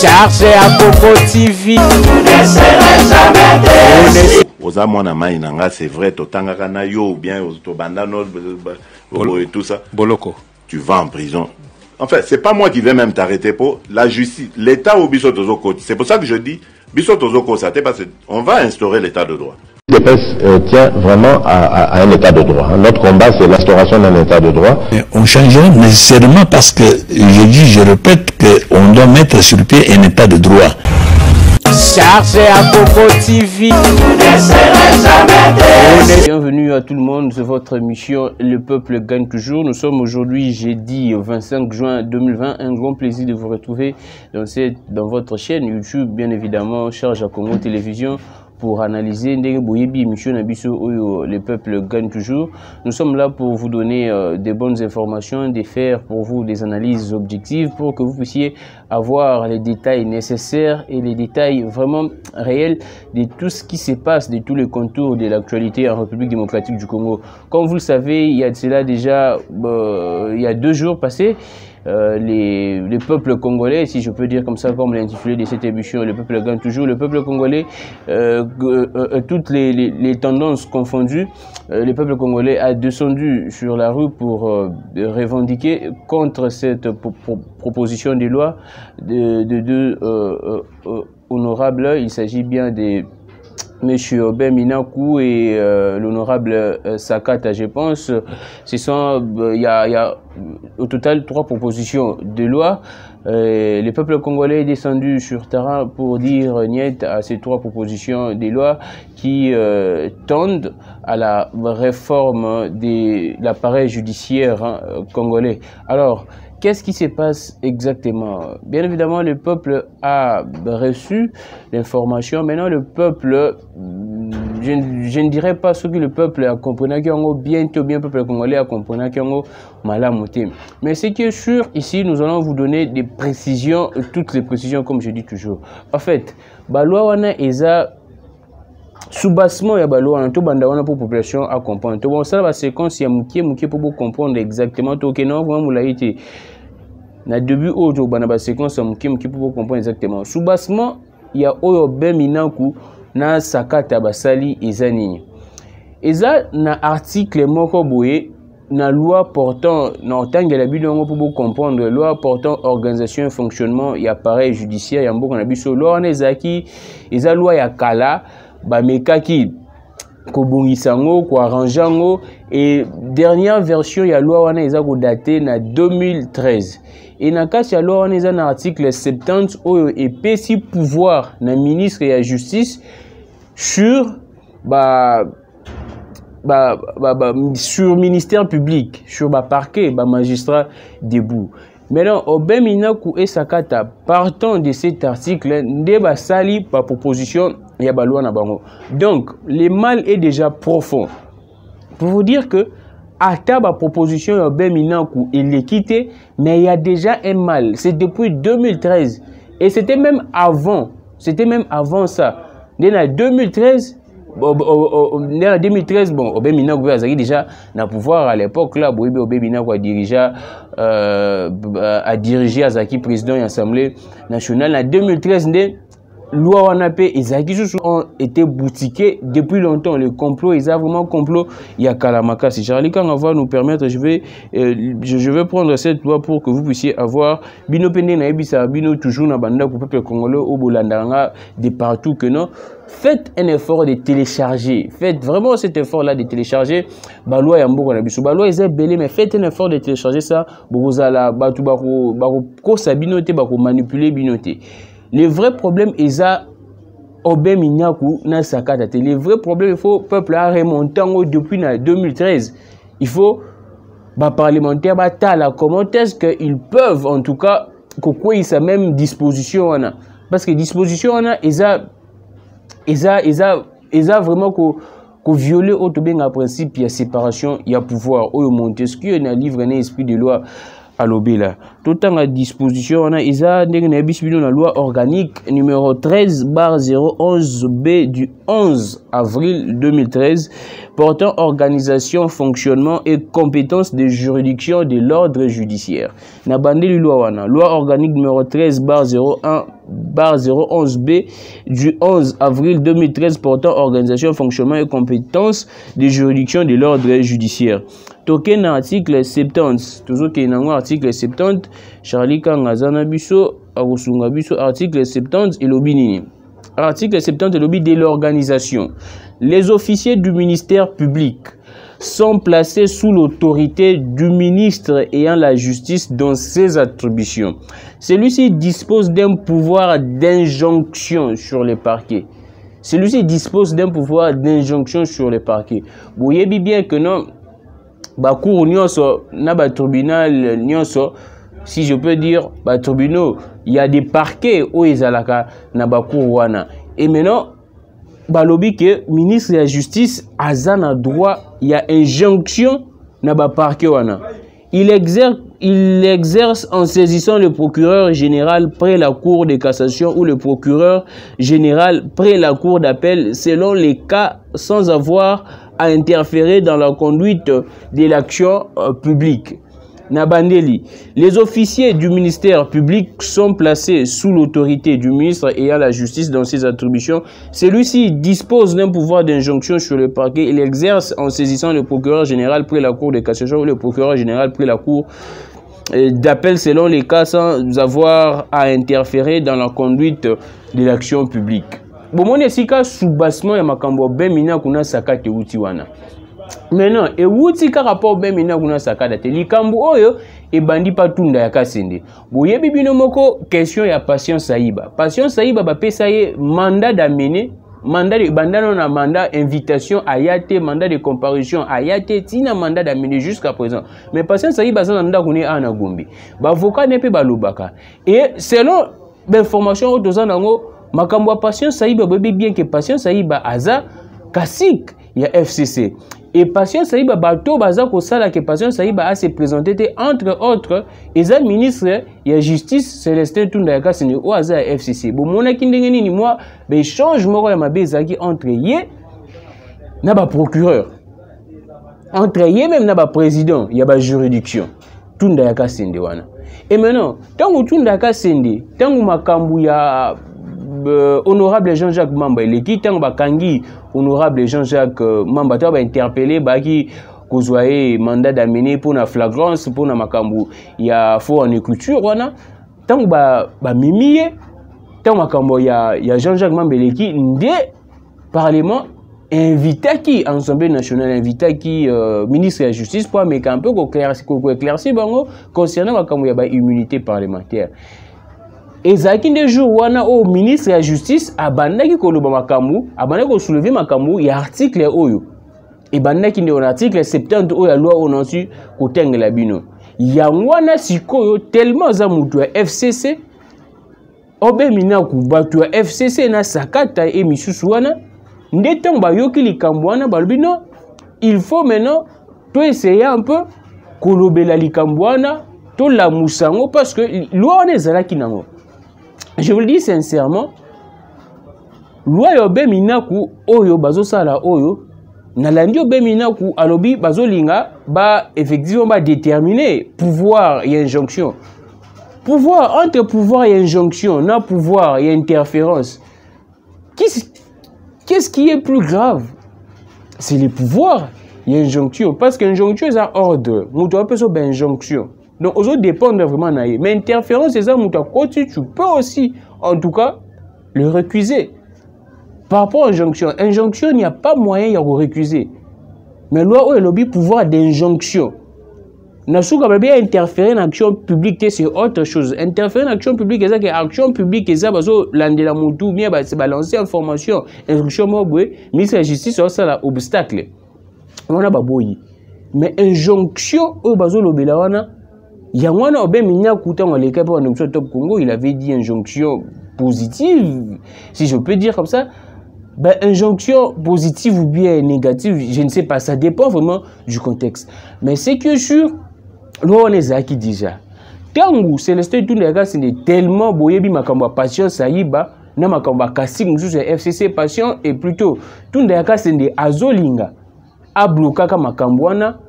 Chargé à Coco TV. Oza mwana mai nanga, c'est vrai, totanga kana yo ou bien to bandano et tout ça. Boloko. Tu vas en prison. En fait, c'est pas moi qui vais même t'arrêter pour la justice. L'État au biso tozoko. C'est pour ça que je dis biso tozoko ça parce qu'on va instaurer l'État de droit. Le PS tient vraiment à un état de droit. Notre combat, c'est l'instauration d'un état de droit. On changera nécessairement parce que, je répète, qu'on doit mettre sur pied un état de droit. Chargé à Coco TV. Bienvenue à tout le monde, c'est votre émission Le Peuple Gagne Toujours. Nous sommes aujourd'hui jeudi 25 juin 2020. Un grand plaisir de vous retrouver dans votre chaîne YouTube, bien évidemment, Charge à Congo Télévision, pour analyser Le Peuple Gagne Toujours. Nous sommes là pour vous donner des bonnes informations, de faire pour vous des analyses objectives pour que vous puissiez avoir les détails nécessaires et les détails vraiment réels de tout ce qui se passe, de tous les contours de l'actualité en République démocratique du Congo. Comme vous le savez, il y a de cela déjà il y a 2 jours passés, les peuples congolais, si je peux dire comme ça, comme l'intitulé de cette émission, le peuple gagne toujours, le peuple congolais, toutes les tendances confondues, le peuple congolais a descendu sur la rue pour revendiquer contre cette proposition de loi de deux honorables. Il s'agit bien de Monsieur Ben Minakou et l'honorable Sakata, je pense. Ce sont, il y a au total 3 propositions de loi. Le peuple congolais est descendu sur terrain pour dire niet à ces 3 propositions de loi qui tendent à la réforme de l'appareil judiciaire congolais. Alors, qu'est-ce qui se passe exactement? Bien évidemment, le peuple a reçu l'information. Maintenant, le peuple, je ne dirais pas ce que le peuple a compris, bientôt bien le peuple congolais a compris malamuté. Mais ce qui est sûr, ici, nous allons vous donner des précisions, toutes les précisions, comme je dis toujours. En fait, loi wana eza soubassement ya loi wana to banda wana pour population à comprendre. To bon ça va séquence ya mukie pour comprendre exactement to que non vraiment la été. Na début audio bana ba séquence ya mukie pour comprendre exactement. Soubassement ya oyo Ben Minakou na Sakata basali eza nini. Eza na article moko boye na loi portant na otangela bidongo pour comprendre loi portant organisation et fonctionnement ya appareil judiciaire ya mboka na biso loi na ezaki eza loi ya kala ba mekaki ko bongisango ko arrangeango et dernière version ya loi wana eza ko daté na 2013 et na kati ya loi wana eza na article 70 oyo epesi pouvoir na ministre ya justice sur sur ministère public, sur parquet, magistrat debout. Maintenant, Ben Minakou et Sakata, partant de cet article, ne sali par proposition ya loi na bango. Donc, le mal est déjà profond. Pour vous dire que à ta proposition ya Ben Minakou et l'équité, mais il y a déjà un mal. C'est depuis 2013 et c'était même avant. C'était même avant ça. En 2013. En 2013, bon, Ben Minakou a déjà na pouvoir à l'époque là, Ben Minakou a dirigé Azaki président de l'Assemblée nationale. En 2013, les lois Wanapé et Zaki ont été boutiqués depuis longtemps. Le complot, ils ont vraiment complot. Il y a Kalamaka. Si Charlie Kang va nous permettre, je vais prendre cette loi pour que vous puissiez avoir Bino Pende na Ebisa, Bino toujours na banda pour peuple congolais au Bolandanga de partout que non. Faites un effort de télécharger. Faites vraiment cet effort-là de télécharger. Loi Yambo Kanabiso. Loi est belé, mais faites un effort de télécharger ça. Bozala, Batu Bako Sabinote, Bako manipuler Binote. Le vrai problème est ça. Ben Minakou na Sakata. Le vrai problème, il faut peuple a remonté depuis 2013. Il faut parlementaire comment est-ce qu'ils peuvent en tout cas quoi ils sa même disposition parce que disposition ils a vraiment que violer auto bien principe il y a séparation il y a pouvoir au Montesquieu na livre un esprit de loi alobela. Tout en à disposition, on a la loi organique numéro 13/011B du 11 avril 2013 portant organisation, fonctionnement et compétences des juridictions de l'ordre judiciaire. Nabandeli loi organique numéro 13/011B du 11 avril 2013 portant organisation, fonctionnement et compétences des juridictions de l'ordre judiciaire. Token article 70, toujours qu'il y a un article 70, Charlie Kangazana Bisso, Arusunga Bisso, article 70 et l'obinini. Article 70 et l'obi de l'organisation. Les officiers du ministère public sont placés sous l'autorité du ministre ayant la justice dans ses attributions. Celui-ci dispose d'un pouvoir d'injonction sur les parquets. Celui-ci dispose d'un pouvoir d'injonction sur les parquets. Vous voyez bien que non. Bakour nyonso na ba tribunal nyonso, si je peux dire ba tribunaux, il y a des parquets où ezalaka na bakour wana. Et maintenant balobi que ministre de la justice azana droit, il y a injonction na ba parquet wana. Il exerce en saisissant le procureur général près la cour de cassation ou le procureur général près la cour d'appel selon les cas sans avoir à interférer dans la conduite de l'action publique. Nabandeli, les officiers du ministère public sont placés sous l'autorité du ministre ayant la justice dans ses attributions. Celui-ci dispose d'un pouvoir d'injonction sur le parquet. Il exerce en saisissant le procureur général près la cour de cassation ou le procureur général près la cour d'appel selon les cas sans avoir à interférer dans la conduite de l'action publique. Bomone sika soubassement ya makambo bemina kuna sakate uti wana. Maintenant, et uti ka rapport bemina kuna sakata te likambo oyo e bandi patunda ya kasende. Boye bibino moko question ya Patience Saïba. Patience Saïba ba pesa ye mandat d'amener, mandat de bandano na mandat invitation ayate, mandat de comparution ayate, tina mandat d'amener jusqu'à présent. Mais Patience Saïba ça nda kuni ana gombi. Ba avocat ne pe balobaka. Et selon l'information au dozanango makambo Patience Saïba bébé bien que Patience Saïba aza kasik ya FCC et Patience Saïba bato baza ko sala que Patience Saïba a se présenté entre autres eza ministre ya justice Célestin Tunda ya kasini o aza ya FCC bo mona kindenge nini moi be échange moko ya mabeza ki entre ye na ba procureur entre ye même na ba président ya ba juridiction Tunda ya kasinde wana. Et maintenant tangu Tunda ya kasinde tangu makambu ya honorable Jean-Jacques Mamba il est tant bakangi honorable Jean-Jacques Mamba tu vas interpeller baki kozwaye mandat d'amener pour la flagrance pour na makambu ya faux en écriture wana tant ba mimiye tant makambo ya Jean-Jacques Mamba il est ndé parlement invité qui Assemblée nationale invité qui ministre de la justice pour mais un peu éclaircir bango concernant makambo ya ba immunité parlementaire. Et Zaki de jour wana au ministre de la justice abandaki koloba makambu abandaki ko soulever makambu ya article oyo et bandaki nde on article 70 oyo ya loi onansi kotengela bino ya wana sikoyo tellement za mutu ya FCC obe mina ku batu ya FCC na sakata e misusu wana nde tango bayoki likambo wana balobi non il faut maintenant to essayer un peu kolobela likambo wana to la musango parce que loi wana ezalaki nango. Je vous le dis sincèrement, loi yobe minaku oyo bazo sala oyo nalandi yobe minaku alobi bazo linga ba effectivement ba déterminer pouvoir et injonction. Pouvoir entre pouvoir et injonction, na pouvoir et interférence. Qu'est-ce qui est plus grave? C'est les pouvoirs et injonction parce que injonction c'est un ordre. Muto appelle ça ben injonction. Donc, aux autres dépendent vraiment naïe. Mais interférence, c'est ça, tu peux aussi, en tout cas, le récuser. Par rapport à injonction, injonction, il n'y a pas moyen de récuser. Mais loi où il y a le pouvoir d'injonction. Nasuka bien interférer dans l'action publique, c'est autre chose. Interférer dans l'action publique, c'est ça que l'action publique, c'est ça, parce que l'andela moutou, bien, c'est balancer information, instruction, ministre de la justice, c'est ça, l'obstacle. On a baboyi. Mais injonction, où bazo l'obélawana, Yangwana Obemina Koutan les cap en Top Congo, il avait dit injonction positive, si je peux dire comme ça. Ben, injonction positive ou bien négative, je ne sais pas, ça dépend vraiment du contexte. Mais c'est que sûr, loi wana ezalaki déjà ntango Célestin Tunda Yakasende tellement boyebi makambo ya Patience Ayiba na makambo ya kasi mosusu ya FCC Patient et plutôt Tunda Yakasende azolinga ablokaka makambo wana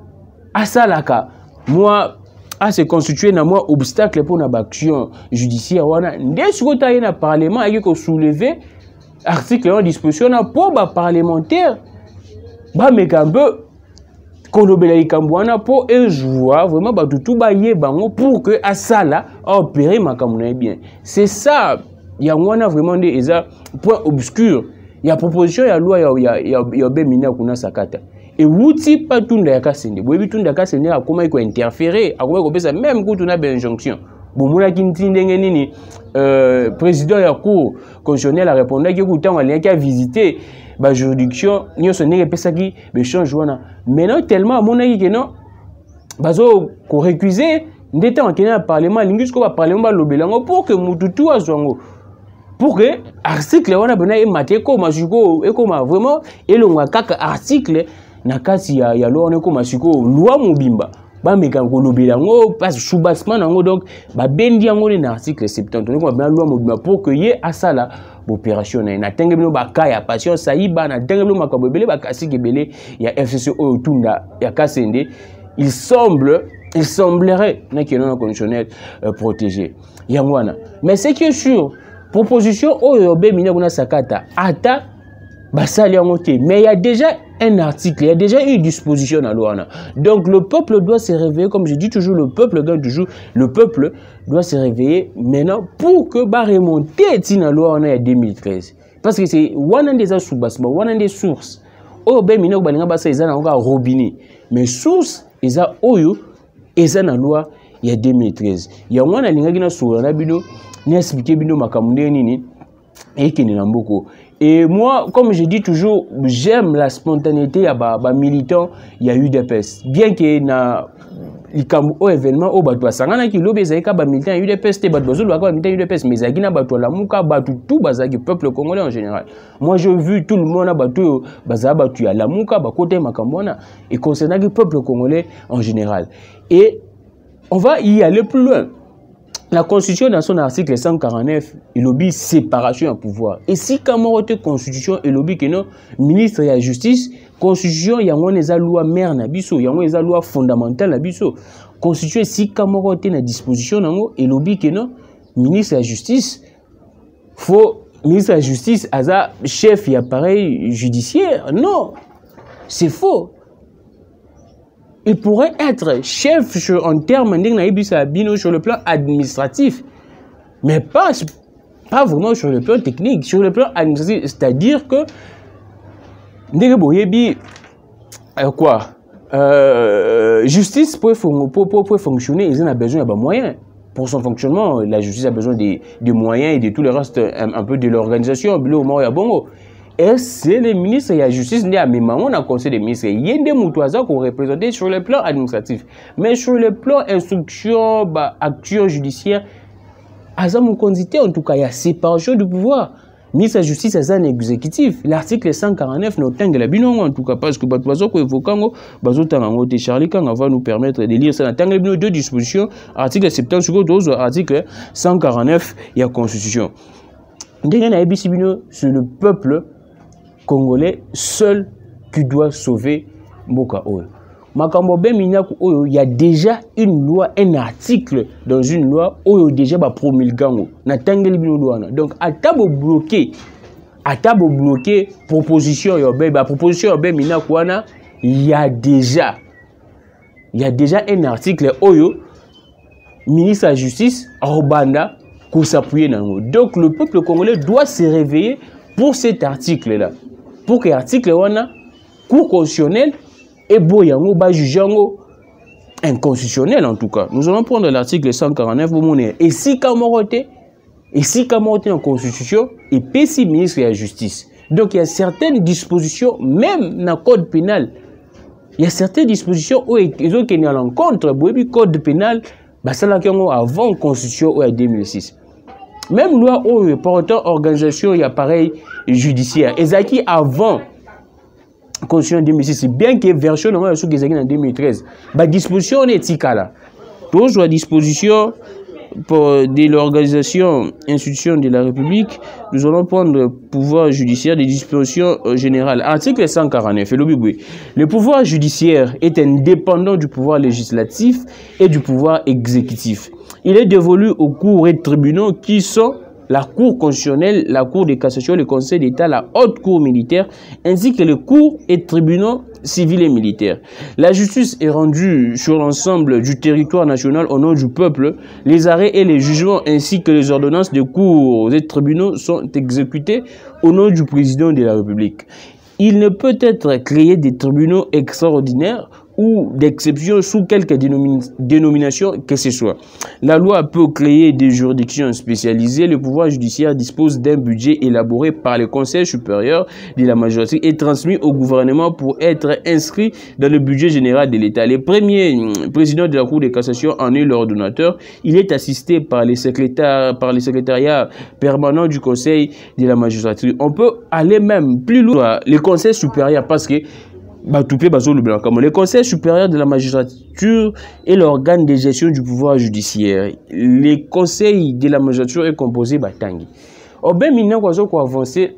asalaka moi à se constituer na moi obstacle pour na action judiciaire wana nde siko ta na parlement ayé ko soulever article en disposition na pour ba parlementaire ba mekambe kolobela likambo wana pour jouer vraiment ba tout ba yebango pour que asala opérer makambo na bien. C'est ça ya wana vraiment nde eza point obscur ya proposition ya loi ya bemina kuna sakata. Et wuti pas Tunda Yakasende. Boyebi Tunda Yakasende akoma iko interférer, akoma ko pesa même ko tuna ben injonction. Bon mona kinti ndenge nini président ya cour constitutionnelle a répondu que kutango alien qui a visité ba juridiction nyoso ndenge pesa ki be change wana. Maintenant tellement mona ki que non bazo ko récuser ndete en kenya parlement lingi ko ba parlement ba lobelango pour que mututu azwango. Pour que article wana bena e mateko masuko e koma vraiment elonga kaka article na kati ya loi on comme siko loi mobimba ba meka kolobela ngo pas soubassement nango donc ba bendi yango na article 70 on comme loi mobimba pour que ye asala opération na tengebelo ba kaya Patience Ayiba na tengebelo makambo belé ba kasi kebele ya FCC o Tunda Yakasende il semblerait na que non conditionnel protégé yangwana mais c'est qui est sûr proposition oyo be mina kuna sakata ata basali en côté mais il y a déjà un article, il y a déjà une disposition à loi. Donc le peuple doit se réveiller, comme je dis toujours, le peuple gagne toujours, le peuple doit se réveiller maintenant pour que bah remonter la loi en 2013. Parce que c'est one des sous-bassements, one des sources. Oh ben mino balinga basa ezana encore robinet. Mais source eza oyo ezana loi il y a 2013. Il y a one alinga kina sur na bino, ni expliquer bino makamune nini et kini na mboko. Et moi, comme je dis toujours, j'aime la spontanéité à militant, il y a eu des pestes. Bien que na au événement au batwa sangana ki lobe zaika ba militant il y a eu des pestes ba bazolo ba militant il y a eu des pestes mais zakina batwa la muka batu tout bazaki peuple congolais en général. Moi j'ai vu tout le monde a batu baza batu ya la muka ba côté makambona et concernant le peuple congolais en général. Et on va y aller plus loin. La Constitution, dans son article 149, il obéit séparation à pouvoir. Et si Kamorote Constitution, il obéit que non, ministre de la Justice, Constitution, il y a une loi mère nabiso, il y a une loi fondamentale nabiso. Constitution, si Kamorote na disposition, il obéit que non, ministre de la Justice, ministre de la Justice, asa chef et appareil judiciaire. Non, c'est faux. Il pourrait être chef en termes sur le plan administratif, mais pas vraiment sur le plan technique, sur le plan administratif. C'est-à-dire que justice pour fonctionner, ils ont besoin de moyens. Pour son fonctionnement, la justice a besoin de moyens et de tout le reste, un peu de l'organisation. Et c'est le ministre de la Justice, on a conseil des ministres. Il y a des moutouazas qu'on représente sur le plan administratif. Mais sur le plan instruction, action judiciaire, en tout cas, il y a séparation du pouvoir. Le ministre de la Justice est un exécutif. L'article 149 n'obtient la binon, en tout cas, parce que Batouazo, Charlie Kang va nous permettre de lire ça. Dans les deux dispositions, article 70, article 149, il y a Constitution. C'est le peuple congolais seul qui doit sauver Mboka Oyo. Makambo Beminaku Oyo, il y a déjà une loi, un article dans une loi Oyo déjà ba promulgango. Na tangeli bino loi. Donc à tabo bloqué proposition yobe ba proposition yobe Minaku wana, il y a déjà un article Oyo ministre de la Justice Robanda pour s'appuyer dans. Donc le peuple congolais doit se réveiller pour cet article-là. Pour que l'article wana cour constitutionnel et boyango ba jugeango inconstitutionnel en tout cas. Nous allons prendre l'article 149 pour monnaie. Et si Kamorote en constitution et PC ministre de la Justice. Donc il y a certaines dispositions même dans le code pénal. Il y a certaines dispositions où ils ont à l'encontre du code pénal avant la constitution en 2006. Même loi où portant organisation et appareil judiciaire. Ezaki avant la constitution en 2006, bien que version en 2013, la disposition est éthique là. toujours à disposition de l'organisation institution de la République. Nous allons prendre le pouvoir judiciaire des dispositions générales. Article 149. Le pouvoir judiciaire est indépendant du pouvoir législatif et du pouvoir exécutif. Il est dévolu aux cours et tribunaux qui sont la Cour constitutionnelle, la Cour de cassation, le Conseil d'État, la Haute Cour militaire, ainsi que les cours et tribunaux civils et militaires. La justice est rendue sur l'ensemble du territoire national au nom du peuple. Les arrêts et les jugements ainsi que les ordonnances de cours et tribunaux sont exécutés au nom du président de la République. Il ne peut être créé des tribunaux extraordinaires ou d'exception sous quelque dénomination que ce soit. La loi peut créer des juridictions spécialisées. Le pouvoir judiciaire dispose d'un budget élaboré par le Conseil supérieur de la magistrature et transmis au gouvernement pour être inscrit dans le budget général de l'État. Le premier président de la Cour de cassation en est l'ordonnateur. Il est assisté par les secrétariats permanents du Conseil de la magistrature. On peut aller même plus loin. Le Conseil supérieur, parce que le Conseil supérieur de la magistrature est l'organe de gestion du pouvoir judiciaire. Le Conseil de la magistrature est composé de Tangi. Au ben maintenant qu'on avancer,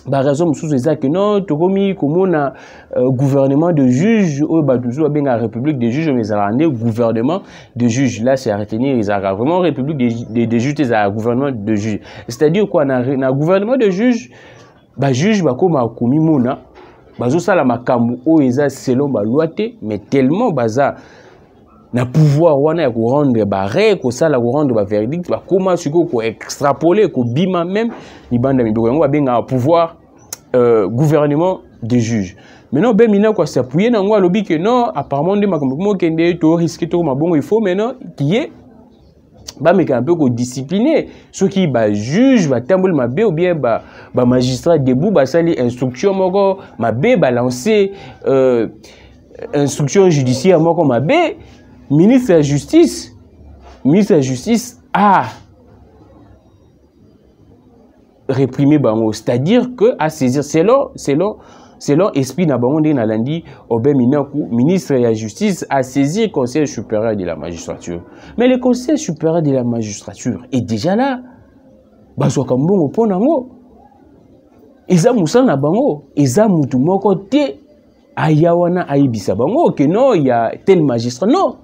raison c'est que non, tokomi comme na gouvernement de juges ou toujours bien la république des juges mais ça gouvernement de juges là c'est à retenir ils a vraiment république des juges c'est un gouvernement de juges. C'est-à-dire quoi na gouvernement de juges juge comme komi mona bazo sala makambu o eza selon ba loi te mais tellement baza na pouvoir wana ya ko rendre ba ré ko sala ko rendre ba verdict ba comment siko ko extrapoler ko bima même ni banda mi boko ba benga pouvoir gouvernement des juges. Maintenant ben mina ko s'appuyer na ngwa lobi que non apparemment de makambu mo kende to risque to mabongo il faut maintenant qui est ba meka un peu ko discipliner ceux qui ba juge ba tambol mabe ou bien ba magistrat debout ba sali instruction moko mabe ba lancer instruction judiciaire moko mabe ministre de la justice a réprimé bango, c'est-à-dire que à saisir selon esprit na bango de na lundi Obe Minaku ministre de la justice a saisi le Conseil supérieur de la magistrature. Mais le Conseil supérieur de la magistrature est déjà là. Bazwa kambongo pona ngo. Eza musana bango, eza mutu moko te ayawana aibisa bango que non il y a tel magistrat non.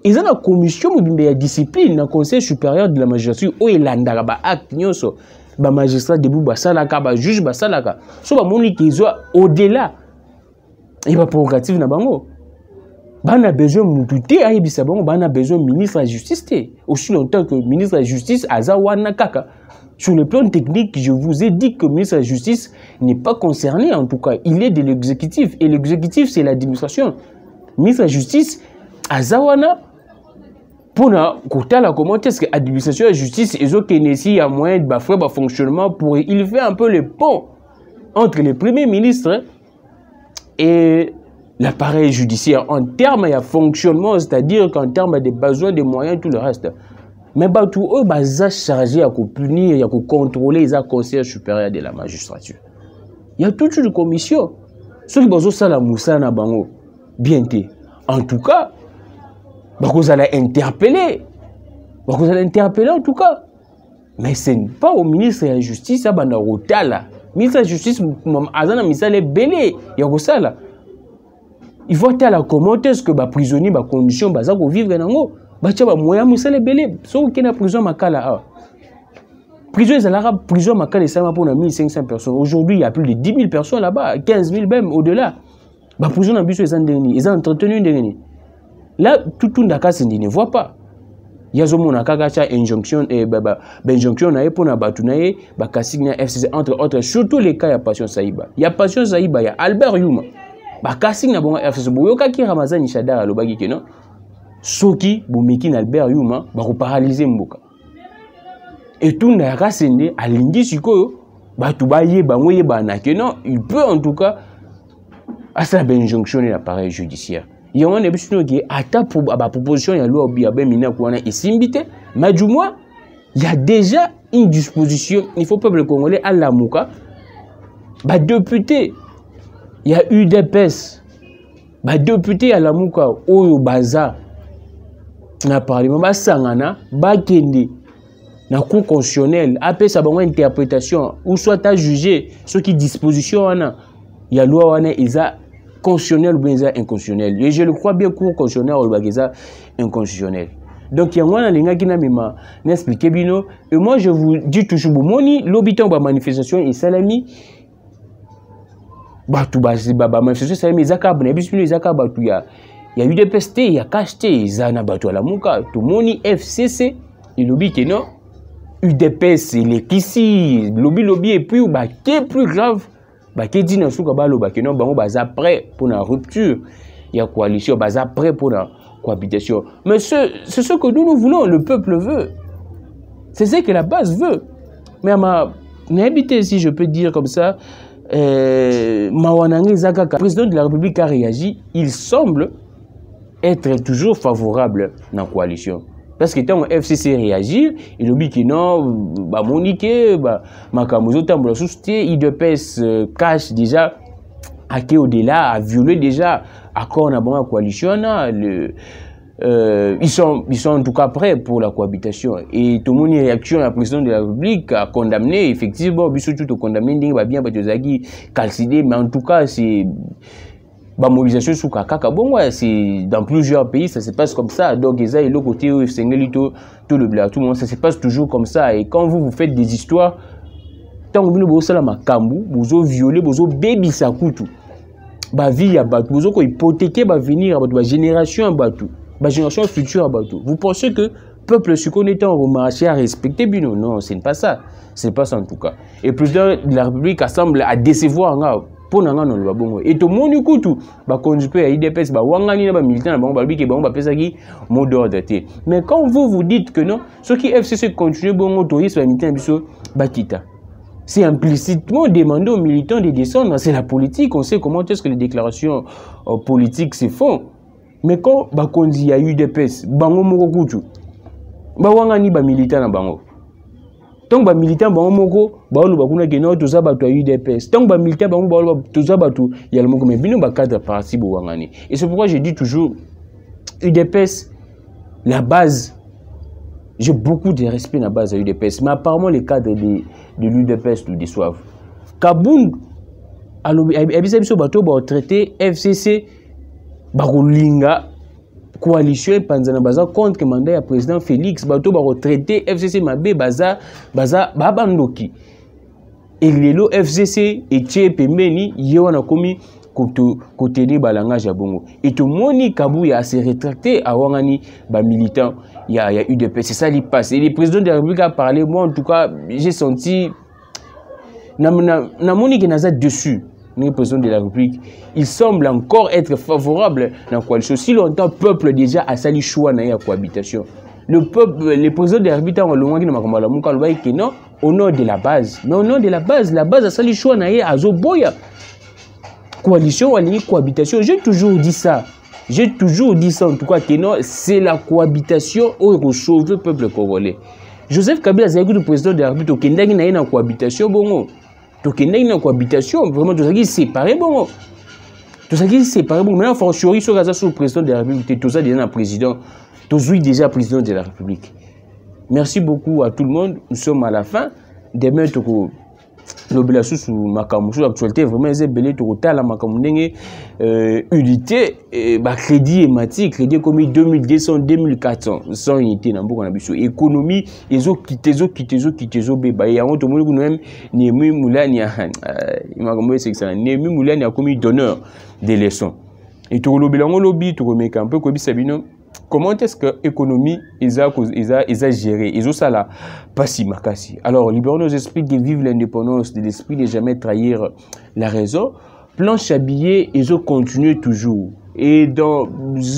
Ils ont la commission de discipline dans le Conseil supérieur de la magistrature où il a un acte nyonso ba magistrat debout ba salaka ba juge ba salaka so ba moni qu'ils ont au-delà et ba prérogative na bango bana besoin mututé ayebisa bango bana besoin ministre de la justice te aussi longtemps que ministre de la justice azawana kaka. Sur le plan technique, je vous ai dit que le ministre de la Justice n'est pas concerné, en tout cas. Il est de l'exécutif. Et l'exécutif, c'est l'administration. Le ministre de la Justice, Azawana, pour la comment est-ce que l'administration de la justice est il y a moyen de faire un fonctionnement pour il fait un peu le pont entre le premier ministre et l'appareil judiciaire en termes de fonctionnement, c'est-à-dire qu'en termes de besoins, de moyens, tout le reste. Mais tout eux sont chargés à punir, à contrôler les conseils supérieurs de la magistrature. Il y a toute une commission. Ceux qui sont la moussa na bango, bien té. En tout cas, vous allez interpeller. Vous allez interpeller en tout cas. Mais ce n'est pas au ministre de la Justice, à banda rotala. Ministre de la Justice, azana misale belé, ya ko sala. Il faut tala comment est-ce que ba prisonnier ba condition baza ko vivre nango. Bacha moyen musale belé so ki na prison makala prison ezalaka prison makala ça pour 1500 personnes. Aujourd'hui il y a plus de 10 000 personnes là-bas, 15 000 même au-delà. Ba prison na biso ezandeni, ils ont entretenu ndeni. Là tout ndaka sindi ne voit pas. Yazo mona kaka cha injonction et injonction na pour na batu na ye ba kasigna FCC entre autres surtout les cas ya Passion Saïba. Il y a Passion Saïba, il y a Albert Yuma. Ba kasigna bon FCC boyoka ki Ramazani Shadara lobaki ke non. Soki bomeki na Albert Yuma bako paralyser mboka. Et tout na kasende alingi sikoyo batu baye bango ye bana que non, il peut en tout cas à sa injonction de l'appareil judiciaire. Il y a un épisode qui ata pour la proposition ya loi obi abe mina ko wana isimbité, mais du moins il y a déjà une disposition, il faut peuple congolais à la mouka ba député il y a UDPS ba député à la mouka oyo baza na parlement basangana bakende na cour constitutionnelle après ça une interprétation ou soit à juger ce qui disposition wana ya loi wana isa constitutionnel ou bien inconstitutionnel et je le crois bien cour constitutionnelle ou bien inconstitutionnel. Donc il y a un linga qui n'a même n'expliqué bino et moi je vous dis toujours moni l'habitant ba manifestation et salami ba tout ba manifestation salami zaka bna bisino zaka ba tout ya eu des PST il y a KHT zana ba tout la muka tout moni FCC et lobby que non UDPS les ici lobby et puis ba qui est plus grave ba qui dit na souka ba lo ba que non bango baza prêt pour la rupture il y a coalition baza prêt pour la cohabitation. Mais c'est ce que nous voulons, le peuple veut. C'est ce que la base veut. Mais à ma habité, si je peux dire comme ça, Mawanangi Zakaka, le président de la République a réagi, il semble être toujours favorable dans la coalition. Parce que quand FCC réagit, il oublie que non, Monique, Makamuzo Tambola Sousté, IDPS cache déjà, à qui au-delà, a violé déjà accord dans la coalition, ils sont en tout cas prêts pour la cohabitation. Et tout le monde réaction, la président de la République a condamné, effectivement, tout condamné, bien, calciné, mais en tout cas, c'est la mobilisation sous Kakaka. Bon, ouais, c'est dans plusieurs pays, ça se passe comme ça. Donc, ils ont le côté où tout le blé, tout le monde, ça se passe toujours comme ça. Et quand vous faites des histoires, tant que vous avez vous violé, vous avez baby sa coutou. Ba vie à battu, vous avez hypothéqué ba venir à battu, ba génération à battu, ba génération future à battu. Vous pensez que peuple se connaissant au marché à respecter bino? Non, ce n'est pas ça. Ce n'est pas ça en tout cas. Et le président de la République semble à décevoir pour n'anga non le bon. Et tout le monde écoute ba conduire à IDPS ba wangani na ba militant ba ba biki ba ba pesa qui mot d'ordre. Mais quand vous dites que non, ceux qui FCC continue bon autorise ba militant biso ba kita. C'est implicitement demandé aux militants de descendre. C'est la politique. On sait comment est-ce que les déclarations politiques se font. Mais quand il y a eu des PES, bango moko kutu, bawangani ba militant na bango. Tant ba militant bango moko, baolo bakuna keno to za batu eu des PES. Tant ba militant bango baolo to za batu ya le moko mais bino ba cadre parti bawangani. Et c'est pourquoi je dis toujours UDPS la base. J'ai beaucoup de respect dans la base de l'UDPS, mais apparemment les cadres de l'UDPS nous déçoivent. Kaboun, Abisabiso Bato va traiter FCC, Barolinga, coalition Panzana Baza contre le mandat du président Félix. Bato va traiter FCC Mabé Baza Babandoki. Et l'élo FCC et Tchépé Meni, Yewana Komi. Côté de balanga jabongo et tout moni Kabou a se rétracté à wangani ba militant il y a eu des c'est ça qui passe et le président de la République a parlé moi en tout cas j'ai senti na moni qui n'a dessus le président de la République il semble encore être favorable dans la coalition si longtemps peuple déjà a sali choix na ya cohabitation le peuple les présidents de la République ont le qui na makamala muka loba que non au nom de la base mais au nom de la base a sali choix na ya azoboya coalition ou cohabitation, j'ai toujours dit ça. J'ai toujours dit ça en tout cas que non, c'est la cohabitation où sauve le peuple congolais. Joseph Kabila c'est le président de la République, qui n'a pas une cohabitation bon. Donc il n'a une cohabitation vraiment tout ça qui séparé bon. Tout ça qui séparé bon. Maintenant fortiori sur le président de la République, tout ça déjà un président, tout déjà président de la République. Merci beaucoup à tout le monde. Nous sommes à la fin. Demain l'obligation sous Makamusou actualité vraiment c'est belé tout la Makamundenge unité crédit ématique crédit comme 2200 2400 sans unité na mboka na biso économie ezo kitezo beba ya on to moni ku même Némi Moulani Makambo c'est ça Némi Moulani a commis donneur des leçons et tout l'obilango lobby tout remeka un peu ko bisabino. Comment est-ce que l'économie est gérée? Ils ont ça là, pas si makasi. Alors, libérons nos esprits de vivre l'indépendance, de l'esprit de jamais trahir la raison. Planche à billets, ils ont continué toujours. Et dans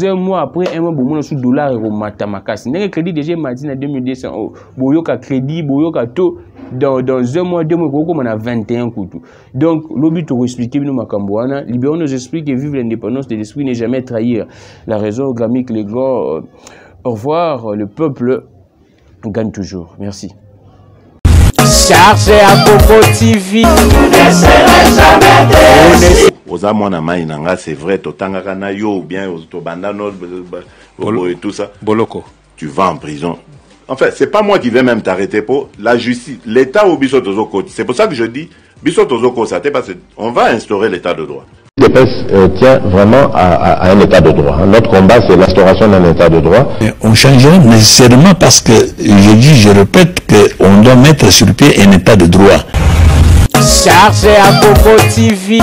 un mois après, un mois, bon, sous dollar et au matamakasi. N'est-ce que crédit déjà matin à 2200 euros. Boyoka crédit, boyoka taux. Dans un mois, 2 mois, on a 21 coups. Donc, l'objet pour expliquer nous Makambouana, libérons nos esprits que vivre l'indépendance de l'esprit n'est jamais trahir la raison gramique les grands. Au revoir, le peuple gagne toujours. Merci. Chargé à Congo TV. oza mwana mai nanga, c'est vrai, totangaka na yo, ou bien tobandano, et tout ça. Boloko. Tu vas en prison. En fait, c'est pas moi qui vais même t'arrêter pour la justice. L'État au biso tozoko. C'est pour ça que je dis, biso tozoko, ça parce qu'on va instaurer l'État de droit. Le PDS tient vraiment à un état de droit. Notre combat, c'est l'instauration d'un état de droit. On changera nécessairement parce que, je répète, qu'on doit mettre sur pied un état de droit. Chargé à Coco TV.